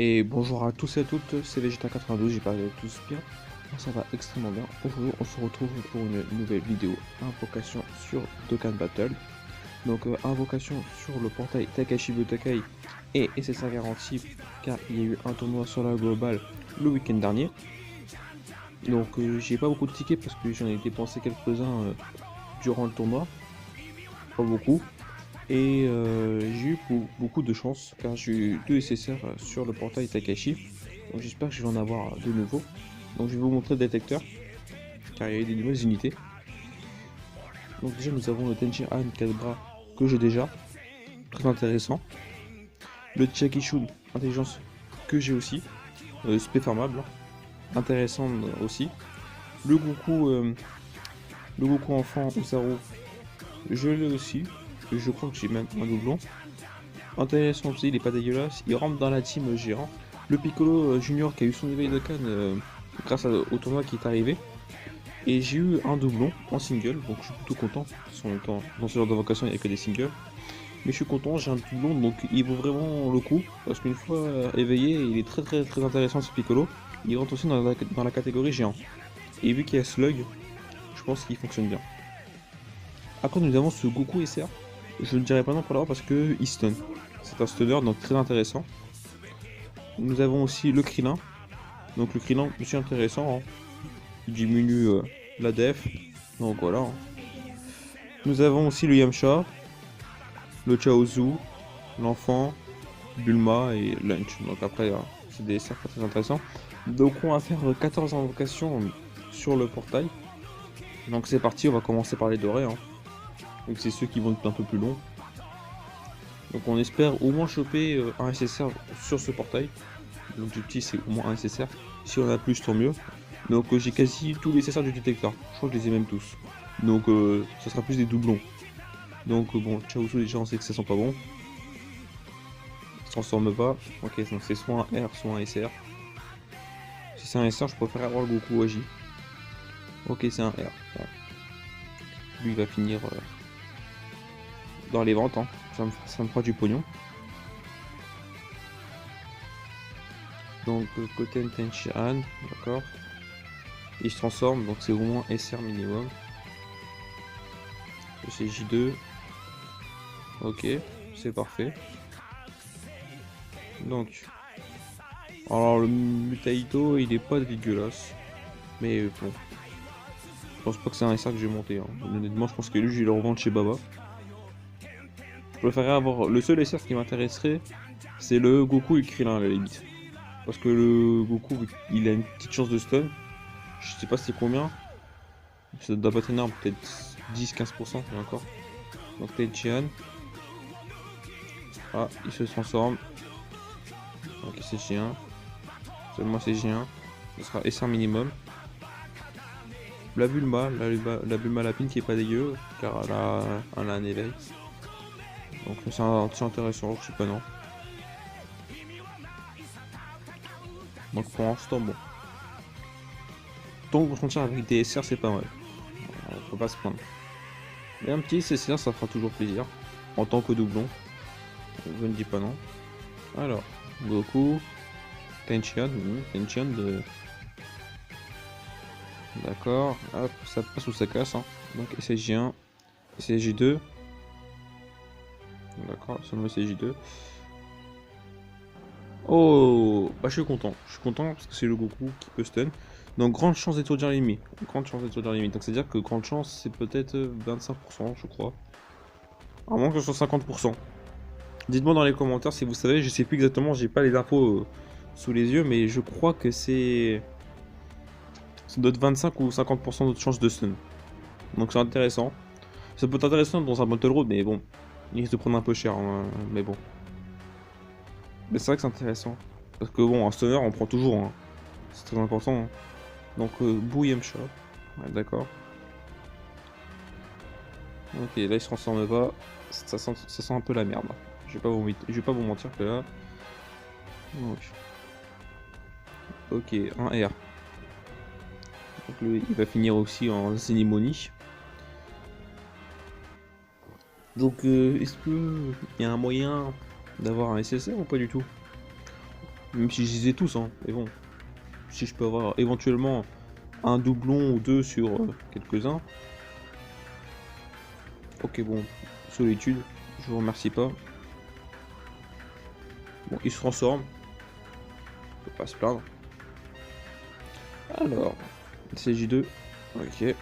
Et bonjour à tous et à toutes, c'est Vegeta92, j'espère que vous allez tous bien. Moi ça va extrêmement bien. Aujourd'hui on se retrouve pour une nouvelle vidéo invocation sur Dokkan Battle. Donc invocation sur le portail Takashi Butokai et SSR garantie car il y a eu un tournoi sur la globale le week-end dernier. Donc j'ai pas beaucoup de tickets parce que j'en ai dépensé quelques-uns durant le tournoi. Pas beaucoup. Et j'ai eu beaucoup de chance car j'ai eu 2 SSR sur le portail Takashi. Donc j'espère que je vais en avoir de nouveau. Donc je vais vous montrer le détecteur car il y a eu des nouvelles unités. Donc déjà nous avons le Tenchi Han 4 bras que j'ai déjà, très intéressant. Le Chakishun intelligence que j'ai aussi, spé farmable, intéressant aussi. Le Goku enfant Osaru, je l'ai aussi. Je crois que j'ai même un doublon. Intéressant aussi, il est pas dégueulasse. Il rentre dans la team géant. Le Piccolo Junior qui a eu son éveil de Cannes grâce au tournoi qui est arrivé. Et j'ai eu un doublon en single, donc je suis plutôt content. Dans ce genre d'invocation, il n'y a que des singles. Mais je suis content, j'ai un doublon, donc il vaut vraiment le coup. Parce qu'une fois éveillé, il est très intéressant ce Piccolo. Il rentre aussi dans la catégorie géant. Et vu qu'il y a Slug, je pense qu'il fonctionne bien. Après, nous avons ce Goku SR. Je ne dirais pas non pour l'avoir parce que il stun. C'est un stunner, donc très intéressant. Nous avons aussi le Krillin. Donc le Krillin aussi intéressant. Hein. Il diminue la def. Donc voilà. Hein. Nous avons aussi le Yamcha, le Chaozu, l'enfant, Bulma et Lunch. Donc après, c'est des cercles très intéressants. Donc on va faire 14 invocations sur le portail. Donc c'est parti, on va commencer par les dorés. Hein. Donc c'est ceux qui vont être un peu plus longs. Donc on espère au moins choper un SSR sur ce portail. L'objectif c'est au moins un SSR. Si on a plus, tant mieux. Donc j'ai quasi tous les SSR du détecteur. Je crois que je les ai même tous. Donc ça sera plus des doublons. Donc bon, Chaozu déjà on sait que ça sent pas bon. Il se transforme pas. Ok, donc c'est soit un R, soit un SR. Si c'est un SR, je préfère avoir le Goku Agi. Ok, c'est un R. Bon. Lui il va finir dans les ventes. Hein. Ça me fera du pognon. Donc Goten Tenchi Han, d'accord. Il se transforme, donc c'est au moins SR minimum. C'est J2. Ok, c'est parfait. Donc, alors le Mutaito, il est pas dégueulasse. Mais bon, je pense pas que c'est un SR que j'ai monté. Hein. Honnêtement, je pense que lui, je vais le revendre chez Baba. Je préférerais avoir. Le seul SR qui m'intéresserait, c'est le Goku et le Krillin à la limite. Parce que le Goku, il a une petite chance de stun. Je sais pas c'est combien. Ça doit pas être énorme, peut-être 10-15% encore. Donc Tenchian. Ah, il se transforme. Ok, c'est G1. Seulement c'est G1. Ce sera SR minimum. La Bulma, la Bulma Lapine qui est pas dégueu, car elle a un éveil. Donc c'est intéressant, je sais pas non. Donc pour l'instant, bon. Tant qu'on tire avec des SR, c'est pas mal. Faut pas se plaindre. Mais un petit SR, ça fera toujours plaisir. En tant que doublon. Je ne dis pas non. Alors, Goku, Tenchian, Tenchian de... D'accord, hop, ça passe ou ça casse. Hein. Donc SSJ1, SSJ2. D'accord, seulement SSJ2. Oh, bah je suis content. Je suis content parce que c'est le Goku qui peut stun. Donc grande chance d'étourdir l'ennemi. Grande chance d'étourdir l'ennemi. Donc c'est à dire que grande chance c'est peut-être 25% je crois. À moins que ce soit 50%. Dites-moi dans les commentaires si vous savez, je sais plus exactement, j'ai pas les infos sous les yeux, mais je crois que c'est... Ça doit être 25 ou 50% de chance de stun. Donc c'est intéressant. Ça peut être intéressant dans un battle road, mais bon, il risque de prendre un peu cher, hein, mais bon. Mais c'est vrai que c'est intéressant. Parce que bon, un stunner on prend toujours, hein. C'est très important. Hein. Donc Boo Yamcha, ouais, d'accord. Ok, là il se transforme pas, ça sent un peu la merde. Je vais pas vous mentir que là... Donc... Ok, un R. Donc il va finir aussi en Zenimoni. Donc est-ce que il y a un moyen d'avoir un SSR ou pas du tout? Même si je les ai tous, hein. Mais bon, si je peux avoir éventuellement un doublon ou deux sur quelques-uns. Ok, bon, solitude, je vous remercie pas. Bon, il se transforme. On peut pas se plaindre. Alors, CJ2. Ok.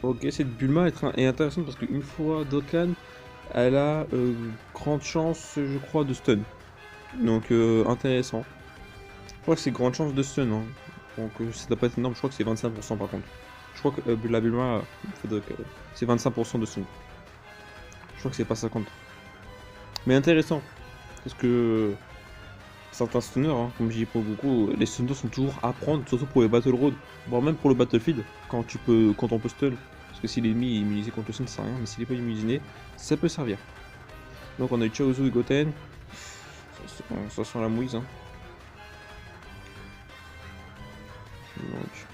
Ok, cette Bulma est intéressante parce qu'une fois Dokkan, elle a grande chance, je crois, de stun. Donc, intéressant. Je crois que c'est grande chance de stun. Hein. Donc, ça doit pas être énorme. Je crois que c'est 25% par contre. Je crois que la Bulma, c'est 25% de stun. Je crois que c'est pas 50. Mais intéressant. Parce que certains stunners, hein, comme je dis pour beaucoup, les stunners sont toujours à prendre, surtout pour les Battle Road, voire même pour le Battlefield, quand on peut stun. Parce que si l'ennemi est immunisé contre le stun, ça sert à rien, mais s'il est pas immunisé, ça peut servir. Donc on a eu Chaozu et Goten. Ça sent la mouise. Hein. Donc.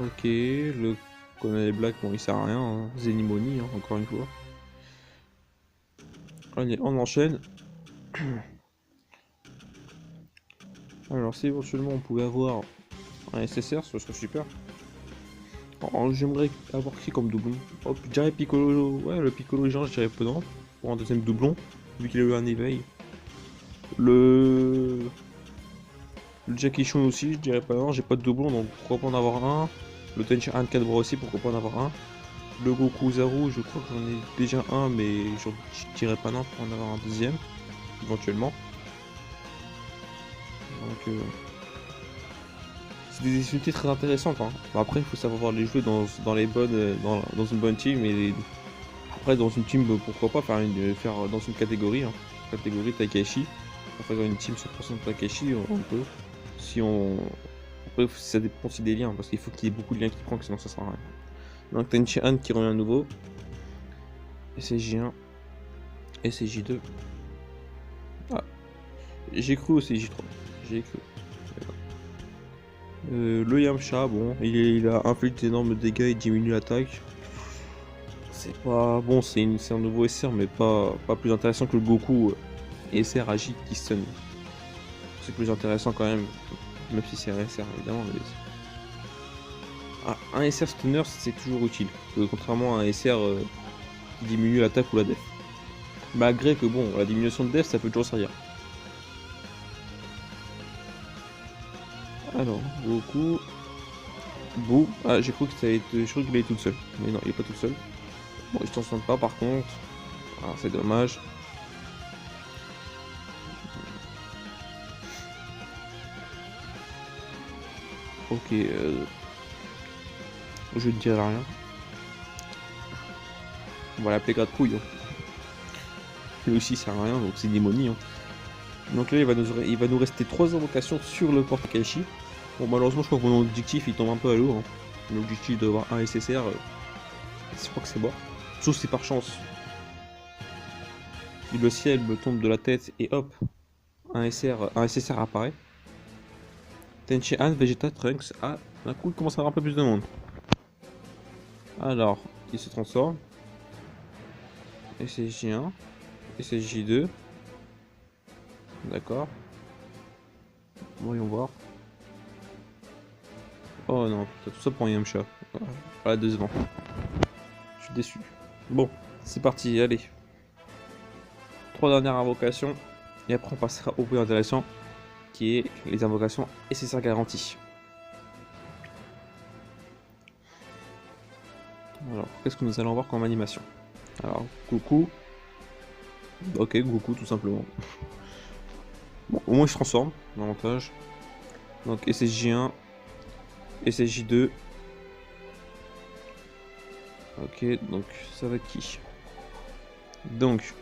Ok, le colonel Black, bon il sert à rien, hein. Zenimoni, hein, encore une fois. Allez, on enchaîne. Alors si éventuellement on pouvait avoir un SSR, ce serait super. J'aimerais avoir qui comme doublon? Oh, je dirais Piccolo, ouais le Piccolo Jean je dirais Pedant, pour un deuxième doublon, vu qu'il a eu un éveil. Le Jackie Chun aussi, je dirais pas non, j'ai pas de doublon donc pourquoi pas en avoir un. Le Tenchi Han 4 bras aussi, pourquoi pas en avoir un. Le Goku Zaru, je crois que j'en ai déjà un, mais je dirais pas non pour en avoir un deuxième, éventuellement. Donc c'est des unités très intéressantes. Hein. Après, il faut savoir les jouer dans les bonnes, dans une bonne team. Et après, dans une team, pourquoi pas faire dans une catégorie. Hein. Catégorie Takeshi. On fait une team 100% de Takeshi, on peut. Si on. Après, ça dépend aussi des liens, parce qu'il faut qu'il y ait beaucoup de liens qui prennent, sinon ça sert à rien. Donc, Tenchi Han qui revient à nouveau. SJ1. SJ2. Ah. J'ai cru au CJ3. J'ai cru. Le Yamcha, bon, il a infligé d'énormes dégâts et diminue l'attaque. C'est pas bon, c'est un nouveau SR, mais pas plus intéressant que le Goku SR Agi qui stun. C'est plus intéressant quand même, si c'est un SR évidemment. Mais... Ah, un SR stunner c'est toujours utile, contrairement à un SR qui diminue l'attaque ou la def. Malgré que bon, la diminution de def ça peut toujours servir. Alors, Goku. Bou. Ah, j'ai cru que ça allait être... Je crois qu'il est tout seul. Mais non, il est pas tout seul. Bon, il s'en sent pas par contre. Ah, c'est dommage. Ok. Je ne dirai rien. On va l'appeler Gratouille. Hein. Lui aussi, sert à rien, donc c'est démonie. Hein. Donc là, il va nous rester 3 invocations sur le port Kaishi. Bon, malheureusement, je crois que mon objectif il tombe un peu à l'eau. Hein. L'objectif d'avoir un SSR, je crois que c'est bon. Sauf si par chance, le ciel me tombe de la tête et hop, un SSR apparaît. Tenchi Han, Vegeta, Trunks. Ah, d'un coup, il commence à avoir un peu plus de monde. Alors, il se transforme. SSJ1, SSJ2. D'accord. Voyons voir. Oh non, putain, tout ça pour un Yamcha. Voilà, décevant. Je suis déçu. Bon, c'est parti, allez. 3 dernières invocations. Et après, on passera au plus intéressant, qui est les invocations SSR garanties. Alors, qu'est-ce que nous allons voir comme animation? Alors, Goku. Ok, Goku, tout simplement. Bon, au moins, il se transforme, davantage. Donc, SSJ1, SSJ2. Ok, donc ça va être qui? Donc,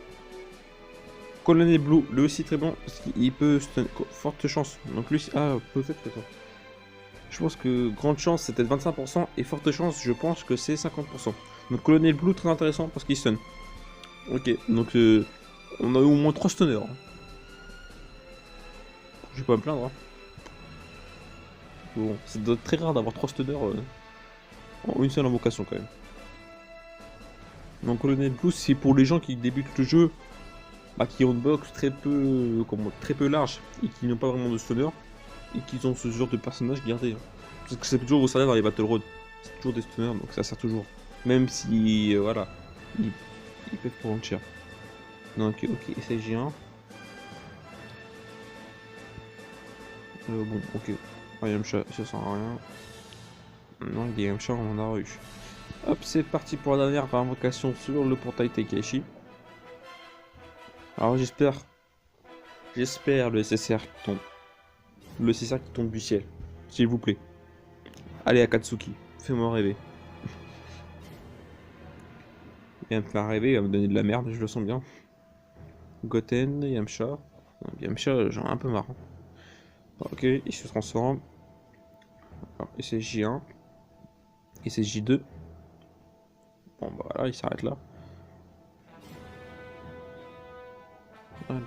Colonel Blue, lui aussi très bon, parce qu'il peut stun, forte chance. Donc lui, ah, peut-être que ça. Je pense que grande chance c'est peut-être 25% et forte chance, je pense que c'est 50%. Donc Colonel Blue très intéressant parce qu'il stun. Ok, donc on a eu au moins 3 stunners. Hein. Je vais pas me plaindre. Hein. Bon, c'est très rare d'avoir 3 stunners en une seule invocation quand même. Donc Colonel Blue, c'est pour les gens qui débutent le jeu, bah, qui ont une box très peu large et qui n'ont pas vraiment de stunner et qui ont ce genre de personnage gardé. Hein. Parce que c'est toujours au salaire dans les Battle Road. C'est toujours des stunners, donc ça sert toujours. Même si, voilà, ils peuvent prendre cher. Donc, ok, SSG1. Bon, ok. Yamcha, ça sert à rien. Non, il y a Yamcha, on en a eu. Hop, c'est parti pour la dernière invocation sur le portail Takeshi. Alors, j'espère le SSR qui tombe. Le SSR qui tombe du ciel. S'il vous plaît. Allez, Akatsuki, fais-moi rêver. Il va me faire rêver, il va me donner de la merde, je le sens bien. Goten, Yamcha. Yamcha, j'en ai un peu marre. Ok, il se transforme. Alors, SSJ1. SSJ2. Bon, bah voilà, il s'arrête là. Alors,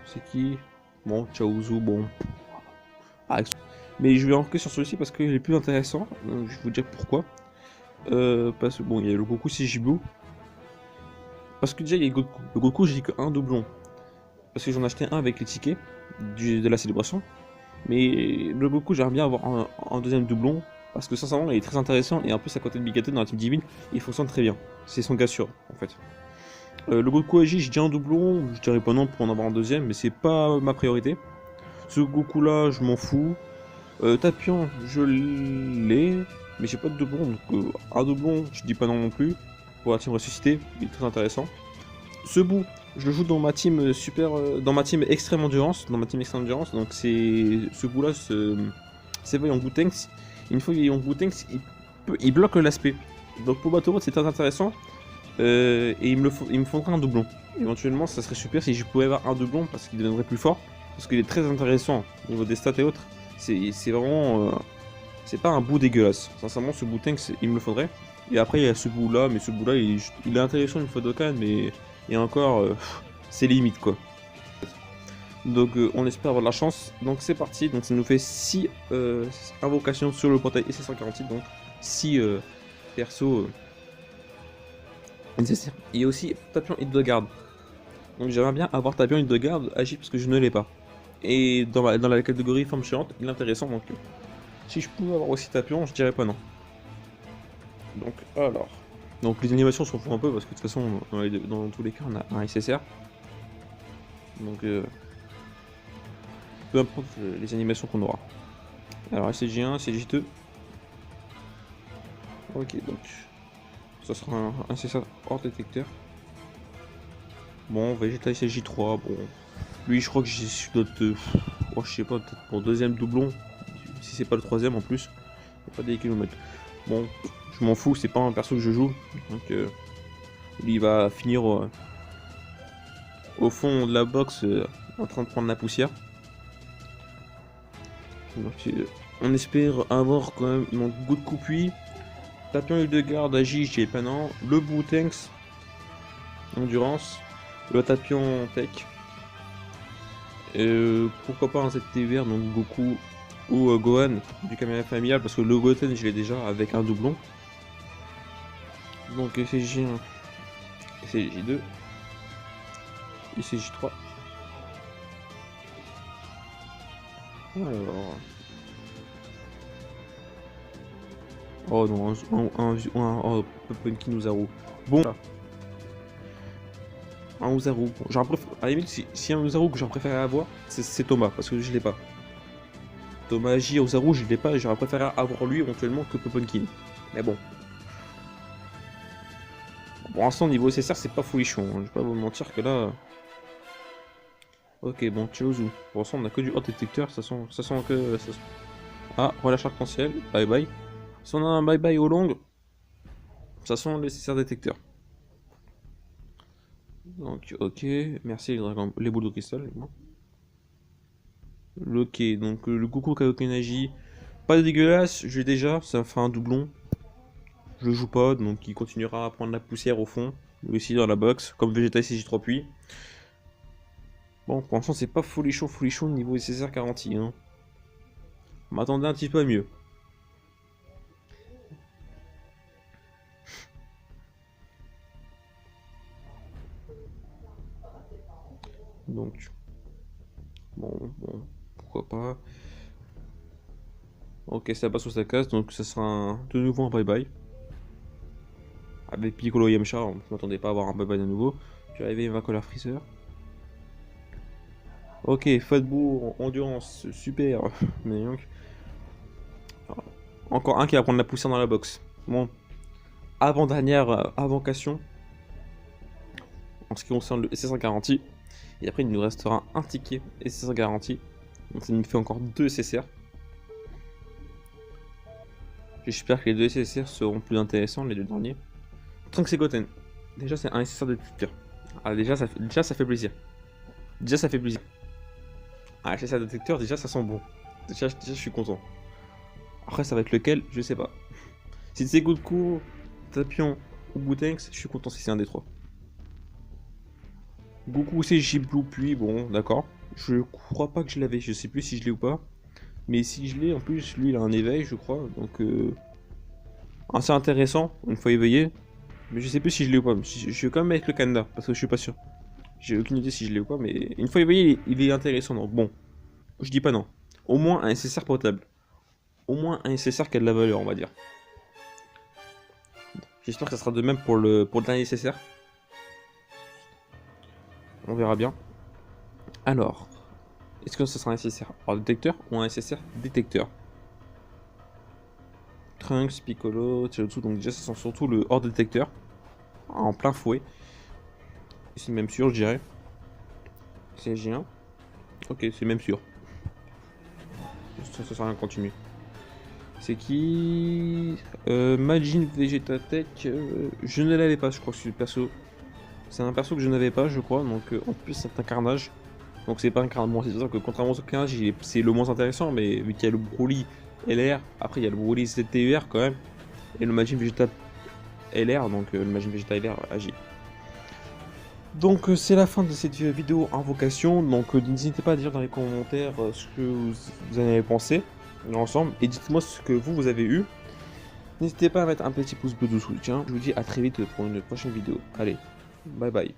c'est qui? Bon, Chaozu, bon. Ah, mais je vais enquêter sur celui-ci parce qu'il est plus intéressant. Donc, je vais vous dire pourquoi. Parce que bon, il y a le Goku Shijibu. Parce que déjà, il y a Goku. Le Goku, j'ai qu'un doublon. Parce que j'en ai acheté un avec les tickets de la célébration. Mais le Goku, j'aimerais bien avoir un deuxième doublon. Parce que sincèrement, il est très intéressant. Et en plus, à côté de Bigato dans la team divine, il fonctionne très bien. C'est son gars sûr, en fait. Le Goku Agi, je dis un doublon. Je dirais pas non pour en avoir un deuxième. Mais c'est pas ma priorité. Ce Goku là, je m'en fous. Tapion, je l'ai. Mais j'ai pas de doublon. Donc un doublon, je dis pas non non plus. Pour la team ressuscité, il est très intéressant. Ce bout, je le joue dans ma team dans ma team extrême endurance, donc c'est ce bout là, c'est Young Tanks. Une fois qu'il est Young Tanks, il bloque l'aspect. Donc pour Battle Road c'est très intéressant. Et il me faudrait un doublon. Éventuellement ça serait super si je pouvais avoir un doublon parce qu'il deviendrait plus fort. Parce qu'il est très intéressant au niveau des stats et autres. C'est vraiment c'est pas un bout dégueulasse. Sincèrement ce bout Tanks il me le faudrait. Et après il y a ce bout là, mais ce bout là il est intéressant une fois Dokkan, mais et encore, c'est limite quoi. Donc on espère avoir de la chance. Donc c'est parti. Donc ça nous fait 6 invocations sur le portail SC148. Donc 6 persos nécessaires. Il y a aussi Tapion Hildegarde. Donc j'aimerais bien avoir Tapion Hildegarde agi parce que je ne l'ai pas. Et dans la catégorie forme chiante, il est intéressant. Donc si je pouvais avoir aussi Tapion, je dirais pas non. Donc alors. Donc les animations s'en foutent un peu parce que de toute façon, dans tous les cas, on a un SSR. Donc peu importe les animations qu'on aura. Alors SCJ1, SCJ2. Ok, donc ça sera un SSR hors détecteur. Bon, Vegeta SCJ3, bon. Lui, je crois que j'ai d'autres. Oh, je sais pas, peut-être pour deuxième doublon. Si c'est pas le troisième en plus. Pas des kilomètres. Bon, je m'en fous, c'est pas un perso que je joue. Donc lui, il va finir au fond de la box en train de prendre la poussière. Donc, on espère avoir quand même mon Goku puis Tapion Hildegarde, Agi, j'ai pas non. Le Blue Tanks, Endurance. Le Tapion Tech. Pourquoi pas un ZTVR, donc Goku ou Gohan du caméra familial, parce que le Goten je l'ai déjà avec un doublon. Donc SCJ1, SCJ2, SCJ3. Alors. Oh non, oh, Punky Uzaru. Bon, un Uzaru. Bon, à la limite, si un Uzaru que j'aurais préféré avoir, c'est Thomas, parce que je l'ai pas. Thomas J, Uzaru, je l'ai pas, et j'aurais préféré avoir lui éventuellement que Poponkin. Mais bon. Pour l'instant, niveau SSR, c'est pas folichon. Hein. Je vais pas vous mentir que là. Ok, bon, Chilozu. Pour l'instant, on a que du hot détecteur, ça sent que. Ah, relâche arc-en-ciel, bye bye. Si on a un bye bye au long, ça sent le SSR détecteur. Donc, ok, merci les boules de cristal. Ok, donc le Goku Kaiokenaji, pas dégueulasse, j'ai déjà, ça fait un doublon. Je le joue pas, donc il continuera à prendre la poussière au fond, lui aussi dans la box, comme Vegeta CJ3 puis. Bon, pour l'instant, c'est pas folichon niveau SSR garanti. Hein. On m'attendait un petit peu à mieux. Ok, ça passe ou ça casse, donc ça sera de nouveau un bye-bye. Avec Piccolo Yamcha, on ne m'attendait pas à avoir un bye-bye de nouveau. Je vais arriver, il va coller Freezer. Ok, Fatbourg, endurance, super. Mais donc... Encore un qui va prendre la poussière dans la box. Bon, avant-dernière invocation. En ce qui concerne le SSR garantie. Et après, il nous restera un ticket SSR garantie. Donc ça nous fait encore 2 SSR. J'espère que les 2 SSR seront plus intéressants, les 2 derniers. Trunks et Goten. Déjà, c'est un SSR de détecteur. Ah, déjà, ça fait plaisir. Déjà, ça fait plaisir. Un SSR détecteur, déjà, ça sent bon. Déjà, je suis content. Après, ça va être lequel, je sais pas. Si c'est Goku, Tapion ou Gotenks, je suis content si c'est un des 3. Goku, c'est J-Blue, puis bon, d'accord. Je crois pas que je l'avais, je sais plus si je l'ai ou pas. Mais si je l'ai, en plus, lui, il a un éveil, je crois. Donc, assez intéressant, une fois éveillé. Mais je sais plus si je l'ai ou pas. Je vais quand même mettre le Kanda, parce que je suis pas sûr. J'ai aucune idée si je l'ai ou pas, mais une fois éveillé, il est intéressant. Donc bon, je dis pas non. Au moins un SSR potable. Au moins un SSR qui a de la valeur, on va dire. J'espère que ça sera de même pour le dernier SSR. On verra bien. Alors, est-ce que ça sera un SSR hors détecteur ou un SSR détecteur? Trunks, Piccolo, Tsuyu, donc déjà ça sent surtout le hors détecteur. En plein fouet. C'est même sûr, je dirais. C'est G1. Ok, c'est même sûr. Ça sert à rien de continuer. C'est qui Majin Vegeta Tech. Je ne l'avais pas, je crois que c'est le perso. C'est un perso que je n'avais pas, je crois. Donc en plus, c'est un carnage. Donc c'est pas un carnage. Bon, c'est sûr que contrairement au carnage, c'est le moins intéressant. Mais vu qu'il y a le Broly LR, après il y a le Broly ZTUR quand même. Et le Majin Vegeta LR, donc le Majin Vegeta LR agit. Donc c'est la fin de cette vidéo invocation. Donc n'hésitez pas à dire dans les commentaires ce que vous en avez pensé ensemble. Et dites-moi ce que vous avez eu. N'hésitez pas à mettre un petit pouce bleu de soutien. Je vous dis à très vite pour une prochaine vidéo. Allez, bye bye.